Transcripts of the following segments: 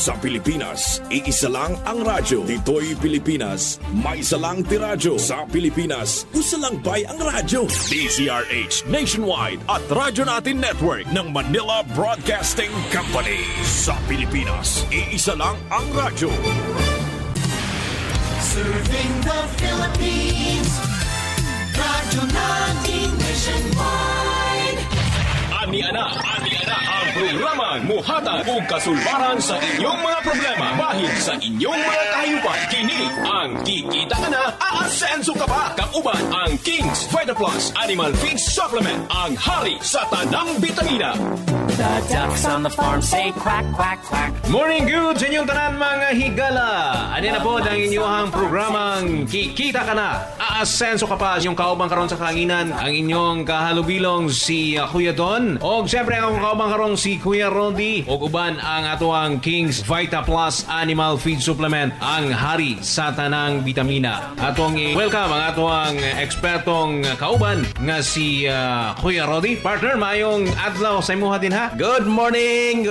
Sa Pilipinas, iisa lang ang radyo. Dito'y Pilipinas, may isa lang tiradyo. Sa Pilipinas, usa lang bay ang radyo. DZRH Nationwide at Radyo Natin Network ng Manila Broadcasting Company. Sa Pilipinas, iisa lang ang radyo. Serving the Philippines, Radyo Natin Nationwide. Ani-ana ang programang muhatag og kasulbaran sa inyong mga problema bahin sa inyong mga kahayupan. Kini ang Kikita Ka Na, Aasenso Ka Pa. Kauban ang King's Vita Plus Animal Feed Supplement, ang hari sa tanang bitamina. The ducks on the farm say quack, quack, quack. Morning good sa inyong tanan mga higala. Ano na po ang inyong programang Kikita Ka Na, Aasenso Ka Pa. Yung kaubang karon sa kanginan, ang inyong kahalubilong si Kuya Don. O siyempre ang kaubang karon si Kuya Rodi. O uban ang atuang King's Vita Plus Animal Feed Supplement, ang hari sa tanang bitamina. Atong welcome ang atuang ekspertong kauban nga si Kuya Rodi. Partner, mayong adlaw sa imuha din ha. Good morning,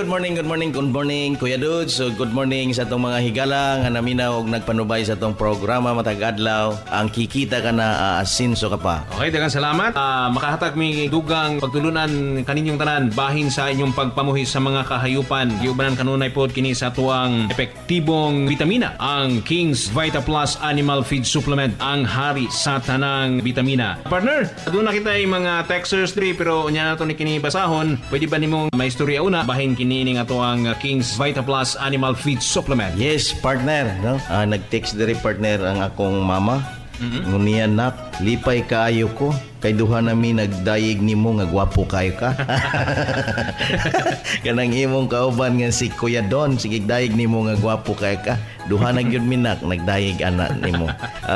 Kuya Dudes. So good morning sa atong mga higala nga naminaw og nagpanubay sa atong programa matag adlaw, ang Kikita Ka Na, Aasenso Ka Pa. Okay, daghang salamat. Makahatag mi dugang pagtulunan kaninyong tanan bahin sa inyong pagpamuhi sa mga kahayupan. Giubanan kanunay pod kini sa tuang epektibong vitamina, ang King's Vita Plus Animal Feed Supplement, ang hari sa tanang bitamina. Partner, doon na kita yung mga texters diri pero unya nato ni kini basahon. Pwede ba nimong may istorya una bahin kini ning ato ang King's Vita Plus Animal Feed Supplement? Yes, partner, no? Nag-text diri partner ang akong mama. Ngunian nak, lipay kaayo ko. Kay duha nami nagdayeg nimo nga gwapo kayo ka. Kanang imong kauban nga si Kuya Don, sige dayeg nimo nga gwapo kayo ka. Duha na gyud minak nagdayeg ana nimo.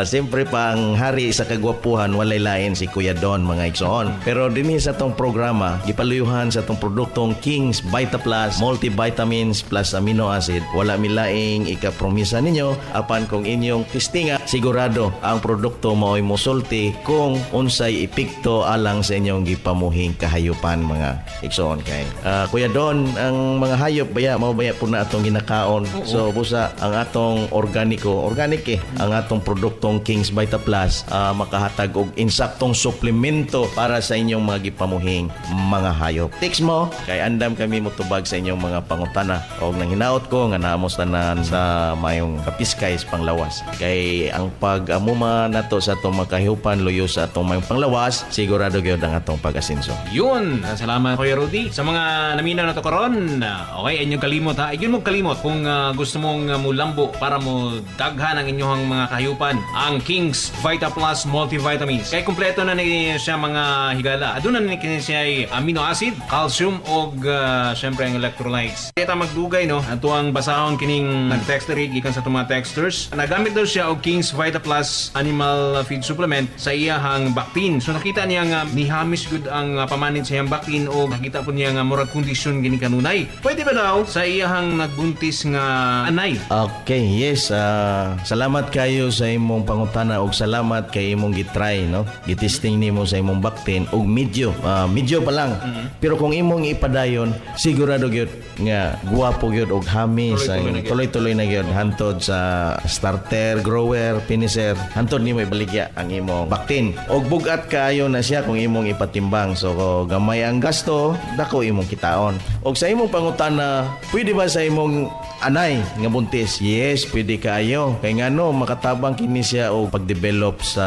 Siyempre pa ang hari sa kagwapuhan walay lain si Kuya Don mga igsoon. Pero dinhi sa tong programa gipaluyuhan sa tong produktong King's Vita Plus multivitamins plus amino acid. Wala milaing ikapromisa ninyo apan kung inyong testinga sigurado ang produkto mao'y mosulti kung unsay epekto alang sa inyong gipamuhing kahayupan mga igsoon kay. Kuya Don, ang mga hayop baya mao baya po na atong ginakaon. So busa ang atong organic ang atong produktong King's Vita Plus makahatag og insaktong suplemento para sa inyong mga gipamuhing mga hayop. Text mo kay andam kami motubag sa inyong mga pangutana og nang hinaot ko nga naamos tanan sa mayong kapiskay sa panglawas. Kay ang pag-amuma nato sa atong mga kahayupan luyo sa atong mayong panglawas, sigurado gyud ang atong pag-asenso. Yun, salamat Kuya Rudy. Sa mga naminaw na to karon, okay, inyong kalimot ha. Iyon mo kalimot kung gusto mong mulambo para mo daghan ang inyong mga kahayupan, ang King's Vita Plus Multivitamins. Kaya kumpleto na ni siya mga higala. Aduna na ni siya ay amino acid, calcium og syempre ang electrolytes. Kaya magdugay no, ato ang basahon kining nag-textery gikan sa mga texters. Nagamit daw siya og King's Vita Plus Animal Feed Supplement sa iyahang Bactin. So nakita niya nga nihamis good ang pamanid sa iyang Bactin o nakita po niya nga murag kondisyon gini kanunay. Pwede ba daw sa iyahang nagbuntis nga anay? Okay, yes. Salamat kayo sa imong pangutana og salamat kay imong gitry no. Gitesting nimo sa imong Bactin og medyo pa lang. Pero kung imong ipadayon, sigurado gyud nga guwapo gyud og hamis ang tuloy-tuloy na gyud hantod sa starter, grower, finisher. Hantod nimo ibaligya ang imong Bactin. Og bugat kaayo na siya kung imong ipatimbang. So gamay ang gasto, dako imong kitaon. Og sa imong pangutana, pwede ba sa imong anay nga buntis? Yes, pwede kaayo. Kay ngano makatabang kini siya og pagdevelop sa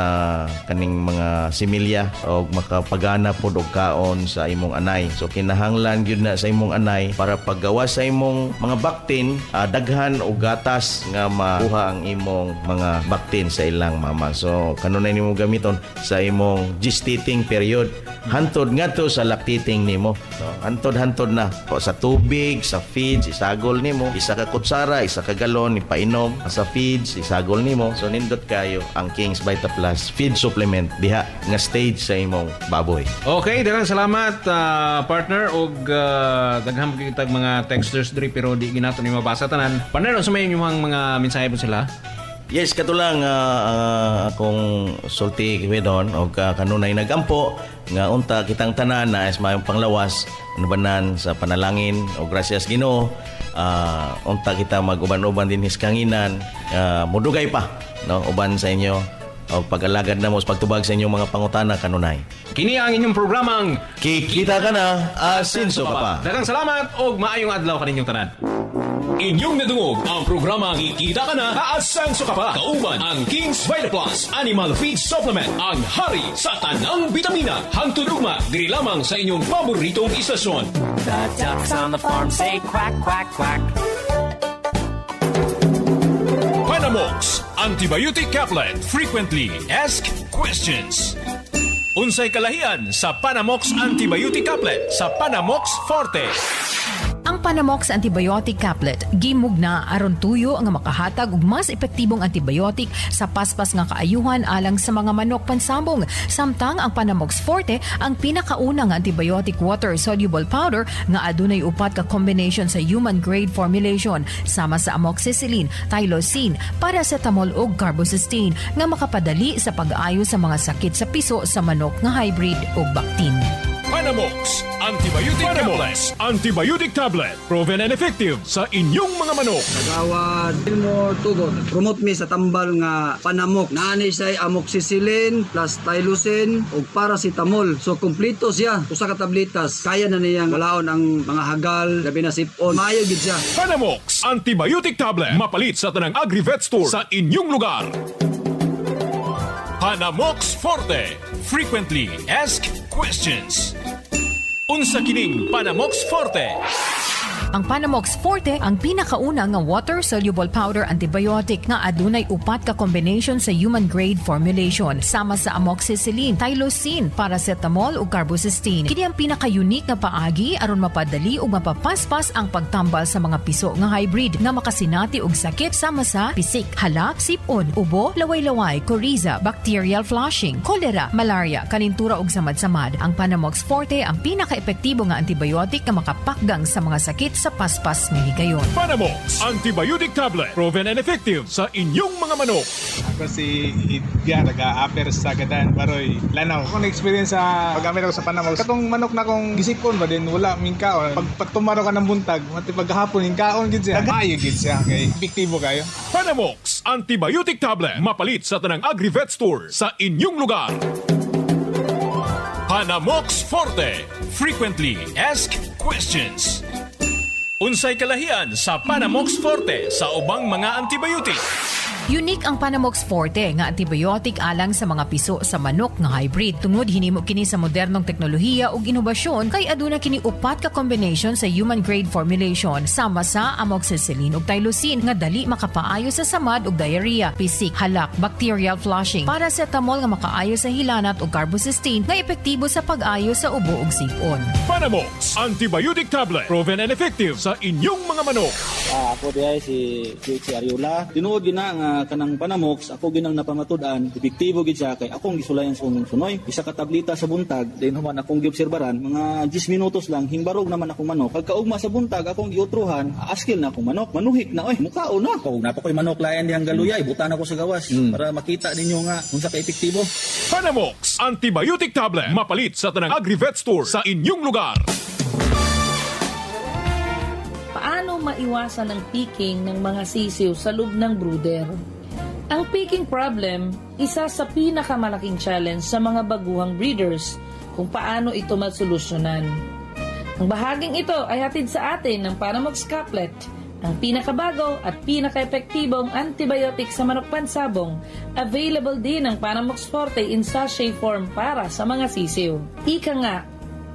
kaning mga similya og makapagana pod og kaon sa imong anay. So kinahanglan gyud na sa imong anay para paggawa sa imong mga Bactin, daghan og gatas nga makuha ang imong mga Bactin sa ilang mama. So kanunay nimo gamiton sa imong gestating period hantod ngadto sa lactating nimo. So hantod na sa tubig, sa feeds, isagol nimo, isa ka kutsara, isa ka galon ipainom sa feeds, isagol nimo. So nindot kayo ang King's Vita Plus Feed Supplement diha nga stage sa imong baboy. Okay, daghang salamat partner og daghang kitag mga texters diri pero di ginato ni mabasa tanan. Partner, sa may inyong mga mensahe po sila? Yes, katulang akong sulti kibidon o kanunay nagampo nga unta kitang tanan na is mayong panglawas nabanan sa panalangin o gracias Ginoo. Unta kita mag-uban-uban din hiskanginan, mudugay pa no uban sa inyo o pag-alagad na mo sa pagtubag sa inyong mga pangutana kanunay. Kini ang inyong programang Kikita ka na, asinso ka pa. Daghang salamat og maayong adlaw kaninyong tanan. Inyong nadungog ang programang Kikita ka na, aasenso ka pa. Kauban ang King's Vita Plus Animal Feed Supplement, ang hari sa tanang bitamina. Hangtod ugma diri lamang sa inyong paboritong istasyon. The ducks on the farm say quack, quack, quack. Panamox Antibiotic Caplet. Frequently Asked Questions. Unsay kalahian sa Panamox Antibiotic Caplet sa Panamox Forte? Ang Panamox Antibiotic Caplet gimugna aron tuyo nga makahatag og mas epektibong antibiotic sa paspas nga kaayuhan alang sa mga manok pansabong. Samtang ang Panamox Forte ang pinakauna nga antibiotic water soluble powder nga adunay upat ka combination sa human grade formulation sama sa amoxicillin, tylosin, paracetamol ug carbocysteine nga makapadali sa pag-aayo sa mga sakit sa piso sa manok nga hybrid ug bactin. Panamox Antibiotic Tablet. Antibiotic Tablet. Proven and effective sa inyong mga manok. Nagawad mo tugon. Promote mi sa tambal nga Panamok. Naani say amoxicillin plus tylosin ug paracetamol. So kompleto siya. Usa ka tablitas. Kaya na niyang walaon ang mga hagal, labi na sipon. Maayo gid siya. Panamox Antibiotic Tablet. Mapalit sa tanang Agri-Vet Store sa inyong lugar. Panamox Forte. Frequently Asked Questions. Unsa kining Panamox Forte? Ang Panamox Forte ang pinakauna nga water-soluble powder antibiotic nga adunay upat ka combination sa human-grade formulation sama sa amoxicillin, tylosin, paracetamol ug carbocysteine. Kini ang pinaka-unique nga paagi aron mapadali ug mapapaspas ang pagtambal sa mga piso nga hybrid nga makasinati og sakit sama sa pisik, halak, sipon, ubo, laway-laway, coriza, bacterial flushing, cholera, malaria, kanintura ug samad-samad. Ang Panamox Forte ang pinaka-epektibo nga antibiotic nga makapakgang sa mga sakit sa paspas nga higayon. Panamox Antibiotic Tablet. Proven and effective sa inyong mga manok. Ako si Idga, nag-a-apper sa Gatan, Baroy, Lanaw. Ako na-experience sa pag-amir ako sa Panamox. Katong manok na kong gisipon ba din, wala mingkaon. Pag tumaro ka ng buntag, mati paghapon, mingkaon gid siya. Maayo gid siya, kay epektibo kayo. Panamox Antibiotic Tablet. Mapalit sa tanang Agri-Vet Store sa inyong lugar. Panamox Forte. Frequently Asked Questions. Unsay kalahian sa Panamox Forte sa ubang mga antibiotic? Unique ang Panamox Forte nga antibiotic alang sa mga piso sa manok nga hybrid. Tungod hinimo kini sa modernong teknolohiya ug inobasyon kay aduna kini upat ka combination sa human grade formulation sama sa amoxicillin ug tylosin nga dali makapaayo sa samad ug diarrhea, pisik, halak, bacterial flushing, paracetamol nga makaayo sa hilanat ug carbocysteine nga epektibo sa pag-ayo sa ubo ug sipon. Panamox Antibiotic Tablet. Proven and effective sa inyong mga manok. Ako diay si Ariola. Tinuod gina nga kanang Panamox, ako ginang napamatud-an, epektibo gid siya kay akong gisulayan sa sunoy. Isa ka tablita sa buntag, din human akong giobserbaran, mga 10 minutos lang hingbarog naman akong manok. Pagkaugma sa buntag akong giutruhan, askil na akong manok. Manuhik na mukaon na. Kung napakoy manok layan dihang galuyay, butan ako sa gawas para makita ninyo nga unsa ka epektibo. Panamox Antibiotic Tablet. Mapalit sa tanang Agri-Vet Store sa inyong lugar. Paano maiwasan ang peaking ng mga sisiw sa loob ng brooder? Ang peaking problem, isa sa pinakamalaking challenge sa mga baguhang breeders kung paano ito masolusyonan. Ang bahaging ito ay hatid sa atin ng Panamox Caplet, ang pinakabago at pinaka-epektibong antibiotic sa manok pansabong. Available din ang Panamox Forte in sachet form para sa mga sisiw. Ika nga,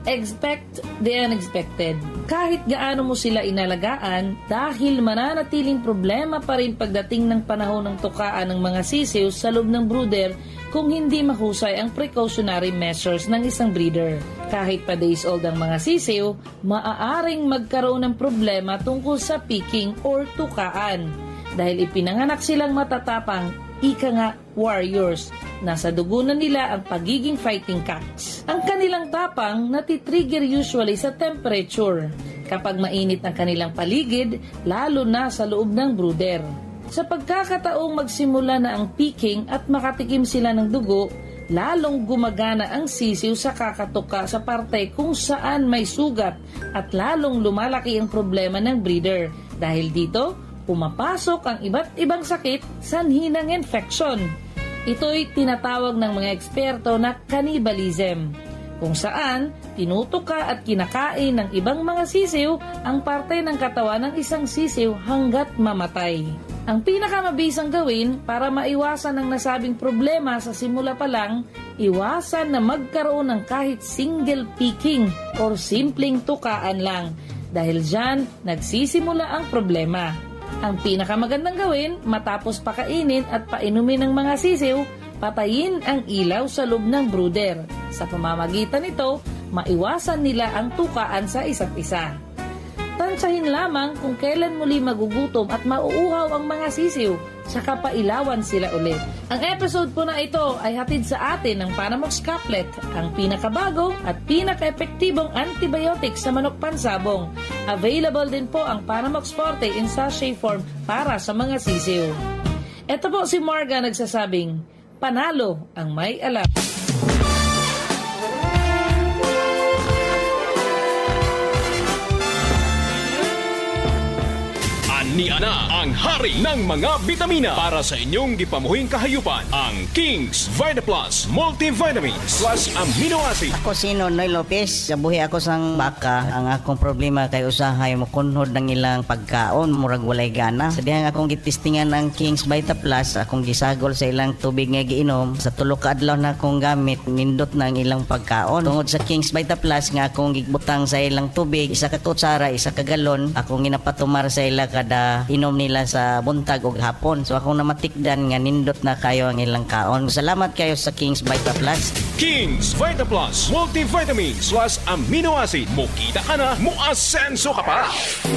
expect the unexpected. Kahit gaano mo sila inalagaan, dahil mananatiling problema pa rin pagdating ng panahon ng tukaan ng mga sisiw sa loob ng brooder kung hindi mahusay ang precautionary measures ng isang breeder. Kahit pa days old ang mga sisiw, maaaring magkaroon ng problema tungkol sa peaking or tukaan dahil ipinanganak silang matatapang, ika nga warriors. Nasa dugo na nila ang pagiging fighting cocks. Ang kanilang tapang natitrigger usually sa temperature. Kapag mainit ang kanilang paligid, lalo na sa loob ng brooder. Sa pagkakataong magsimula na ang peaking at makatikim sila ng dugo, lalong gumagana ang sisiw sa kakatuka sa parte kung saan may sugat at lalong lumalaki ang problema ng breeder. Dahil dito, pumapasok ang iba't ibang sakit sanhi ng infection. Ito'y tinatawag ng mga eksperto na cannibalism, kung saan tinutuka at kinakain ng ibang mga sisiw ang parte ng katawan ng isang sisiw hanggat mamatay. Ang pinakamabisang gawin para maiwasan ang nasabing problema sa simula pa lang, iwasan na magkaroon ng kahit single peaking or simpleng tukaan lang, dahil dyan nagsisimula ang problema. Ang pinakamagandang gawin matapos pakainin at painumin ng mga sisiw, patayin ang ilaw sa loob ng brooder. Sa pamamagitan nito, maiwasan nila ang tukaan sa isa't isa. Tansyahin lamang kung kailan muli magugutom at mauuhaw ang mga sisiw, saka pailawan sila ulit. Ang episode po na ito ay hatid sa atin ng Panamox Caplet, ang pinakabago at pinaka-epektibong antibiotic sa manok pansabong. Available din po ang Panamox Forte in sachet form para sa mga sisiw. Ito po si Marga nagsasabing, panalo ang may alam. Ni Ana ang hari ng mga bitamina para sa inyong gipamuhing kahayupan. Ang King's Vita Plus Multivitamins plus Amino Acid. Ako si Nonoy Lopez. Gabuhi ako sang baka. Ang akong problema kay usahay mo kunhod ng ilang pagkaon. Murag walay gana. Sa dihang akong gitistingan ng King's Vita Plus, akong gisagol sa ilang tubig nga giinom. Sa tulo ka adlaw na akong gamit, nindot ng ilang pagkaon. Tungod sa King's Vita Plus nga akong gigbutang sa ilang tubig, isa ka kutsara, isa ka galon, akong ginapatumar sa ila kada inom nila sa buntag o hapon. So akong namatikdan nga nindot na kayo ang ilang kaon. Salamat kayo sa King's Vita Plus. King's Vita Plus Multivitamins plus Amino Acid. Mukita ka na, muasenso ka pa.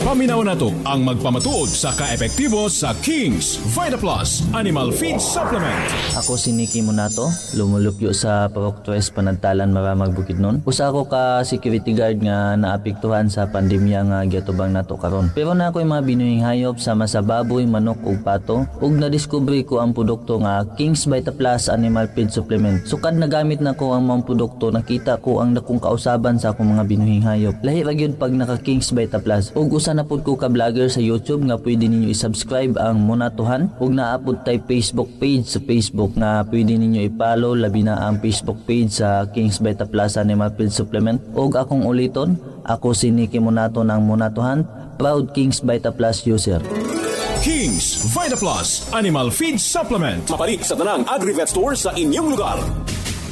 Paminaw na to ang magpamatuod sa kaepektibo sa King's Vita Plus Animal Feed Supplement. Ako si Nicky Monato, lumulupyo sa Parok 3 Panagtalan, Maramag, Bukidnon. Usa ako ka security guard nga naapektuhan sa pandemya nga giatubang nato karon. Pero na ako'y mga binuhing hayop sama sa baboy, manok ug pato, ug na-discovery ko ang produkto nga King's Vita Plus Animal Feed Supplement. Sukad na gamit na ko ang mga produkto, nakita ko ang dakong kausaban sa akong mga binuhing hayop. Lahi ra gyud pag naka King's Vita Plus. Ug usa na pud ko ka vlogger sa YouTube nga pwede ninyo i-subscribe ang Monatohan, ug naapod tay Facebook page sa Facebook nga pwede ninyo i-follow, labi na ang Facebook page sa King's Vita Plus Animal Feed Supplement. Ug akong uliton, ako si Nicky Monato ng Monatohan, proud King's Vita Plus user. King's Vita Plus Animal Feed Supplement. Mapalit sa tanang Agri-Vet Store sa inyong lugar.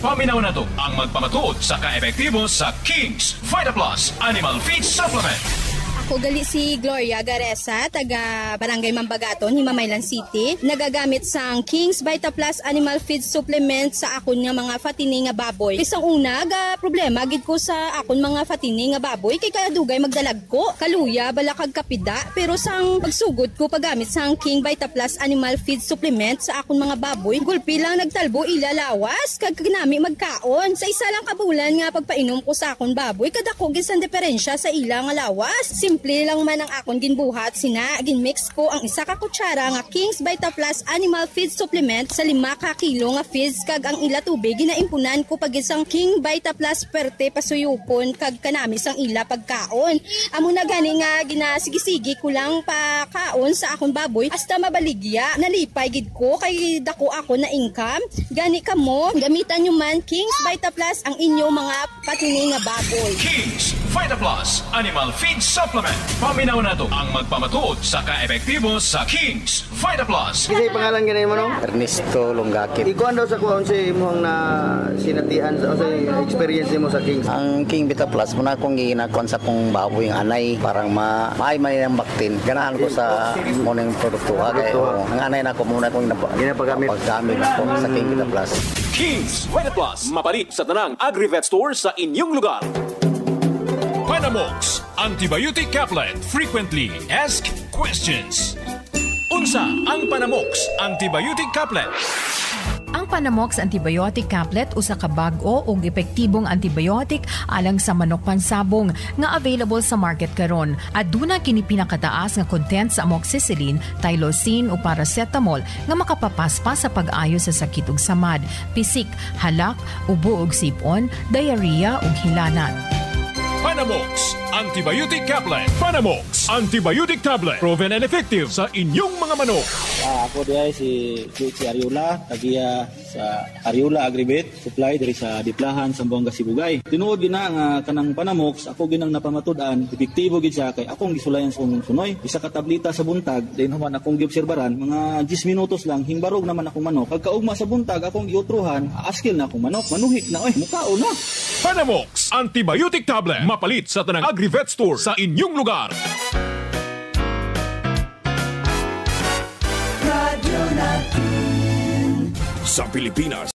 Paminaw na to ang magpamatuod sa kaepektibo sa King's Vita Plus Animal Feed Supplement. Ako gali si Gloria Garesa, taga Barangay Mambagaton, Himamaylan City. Nagagamit sang King's Vita Plus Animal Feed Supplement sa akon nga mga fatini nga baboy. Isang una, problema gid ko sa akon mga fatini nga baboy kay kadugay magdalag ko. Kaluya, balakag kapida, pero sang pagsugod ko paggamit sang King Vita Plus Animal Feed Supplement sa akon mga baboy, gulpi lang nagtalbo ilalawas, kag ginami magkaon. Sa isa lang kabulan nga pagpainom ko sa akon baboy, kadako gid sang diferensya sa ilang lawas. Simple lang man ang akon ginbuhat, ginmix ko ang isa ka kutsara nga King's Vita Plus Animal Feed Supplement sa 5 ka kilo nga feeds kag ang ila tubig ginaimpunan ko pag isang King Vita Plus perte pasuyupon kag kanami sang ila pagkaon. Amo na gani nga ginasigisigi ko lang pa kaon sa akon baboy hasta mabaligya. Nalipay gid ko kay dako ako na income. Gani kamo, gamitan nyo man King's Vita Plus ang inyo mga patini nga baboy. King's Vita Plus Animal Feed Supplement. Paminaw na to ang magpamatuod sa kaepektibo sa King's Vita Plus. Kasi pangalan ganyan mo no? Ernesto Longgakit. Ikuan daw sa kuwan si mong na sinatian sa experience mo sa King's. Ang King Vita Plus muna akong ginakon sa kong baboy ang anay parang maay ang baktin. Ganahan ko sa munang produkto. Kaya ang anay na ko muna akong ginapagamit ako sa King Vita Plus. King's Vita Plus. Mapalit sa tanang Agri-Vet Store sa inyong lugar. Panamox Antibiotic Caplet. Frequently Asked Questions. Unsa ang Panamox Antibiotic Caplet? Ang Ang Panamox antibiotic caplet usa ka bag-o ug epektibong antibiotic alang sa manok pansabong nga available sa market karon. Aduna kini pinakataas nga content sa amoxicillin, tylosin ug paracetamol nga makapapaspas sa pag-ayo sa sakit ug samad, pisik, halak, ubo ug sipon, diarrhea ug hilanat. Panamox Antibiotic Tablet. Panamox Antibiotic Tablet. Proven and effective sa inyong mga manok. Ako diay si Ariola, tagiya sa Ariola Agribet, supply diri sa Diplahan, Zamboanga, Sibugay. Tinuod gina nga kanang Panamox, ako ginang napamatud-an, epektibo gid siya kay akong gisulayan sa sunoy. Isa ka tableta sa buntag, din human akong giobserbaran, mga 10 minutos lang hingbarog naman akong manok. Pagkaugma sa buntag akong giutruhan, askil na akong manok, manuhik na mukao na. Panamox Antibiotic Tablet. Mapalit sa tanang Agri-Vet Store sa inyong lugar. Radyo natin Sa Pilipinas.